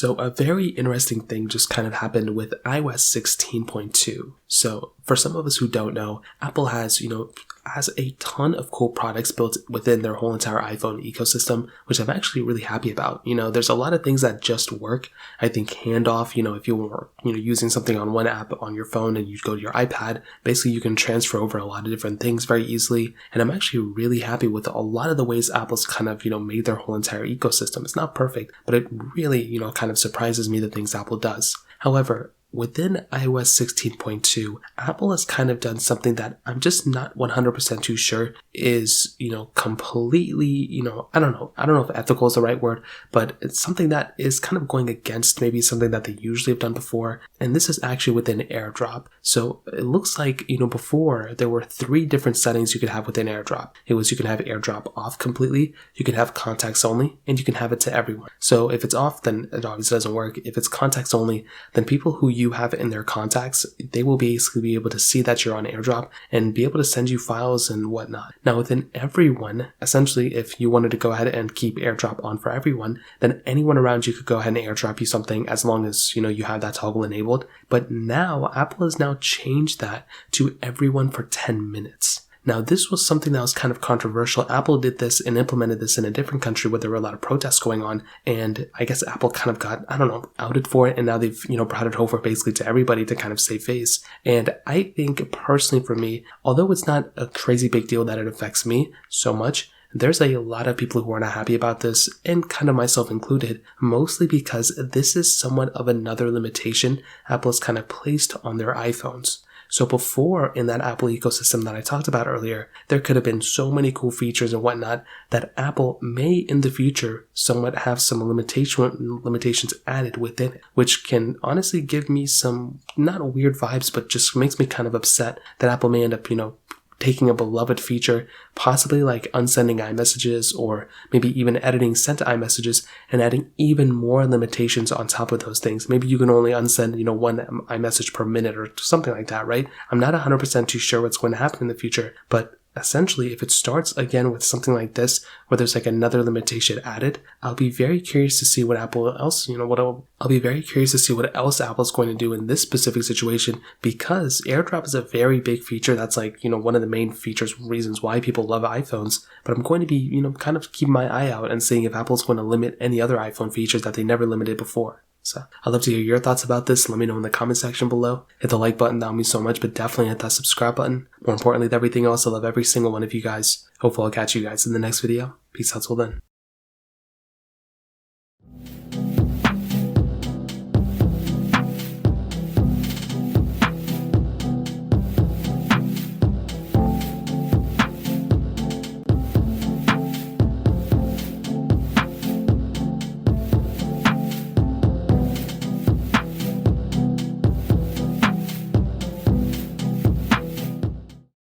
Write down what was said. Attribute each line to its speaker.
Speaker 1: So a very interesting thing just kind of happened with iOS 16.2. So for some of us who don't know, Apple has a ton of cool products built within their whole entire iPhone ecosystem, which I'm actually really happy about. There's a lot of things that just work. I think handoff, if you were, using something on one app on your phone and you go to your iPad, basically you can transfer over a lot of different things very easily. And I'm actually really happy with a lot of the ways Apple's kind of, made their whole entire ecosystem. It's not perfect, but it really, kind of surprises me the things Apple does. However, within iOS 16.2, Apple has kind of done something that I'm just not 100% too sure is, completely, I don't know if ethical is the right word, but it's something that is kind of going against maybe something that they usually have done before. And this is actually within Airdrop. So it looks like, before there were 3 different settings you could have within Airdrop. You can have Airdrop off completely, you can have contacts only, and you can have it to everyone. So if it's off, then it obviously doesn't work. If it's contacts only, then people who you have in their contacts, they will basically be able to see that you're on Airdrop and be able to send you files and whatnot. Now within everyone, essentially if you wanted to go ahead and keep Airdrop on for everyone, then anyone around you could go ahead and airdrop you something as long as you have that toggle enabled. But now Apple has now changed that to everyone for 10 minutes. Now, this was something that was kind of controversial. Apple did this and implemented this in a different country where there were a lot of protests going on. And I guess Apple kind of got, outed for it. And now they've, brought it over basically to everybody to kind of save face. And I think personally for me, although it's not a crazy big deal that it affects me so much, there's a lot of people who are not happy about this, and kind of myself included, mostly because this is somewhat of another limitation Apple has kind of placed on their iPhones. So before, in that Apple ecosystem that I talked about earlier, there could have been so many cool features and whatnot that Apple may in the future somewhat have some limitations added within it, which can honestly give me some, not weird vibes, but just makes me kind of upset that Apple may end up, taking a beloved feature, possibly like unsending iMessages or maybe even editing sent iMessages and adding even more limitations on top of those things. Maybe you can only unsend, one iMessage per minute or something like that, right? I'm not 100% too sure what's going to happen in the future, but essentially, if it starts again with something like this, where there's like another limitation added, I'll be very curious to see what Apple else, I'll be very curious to see what else Apple's going to do in this specific situation, because Airdrop is a very big feature. That's like, one of the main reasons why people love iPhones. But I'm going to be, kind of keeping my eye out and seeing if Apple's going to limit any other iPhone features that they never limited before. So I'd love to hear your thoughts about this. Let me know in the comment section below. Hit the like button, that would mean so much, but definitely hit that subscribe button. More importantly than everything else, I love every single one of you guys. Hopefully I'll catch you guys in the next video. Peace out till then.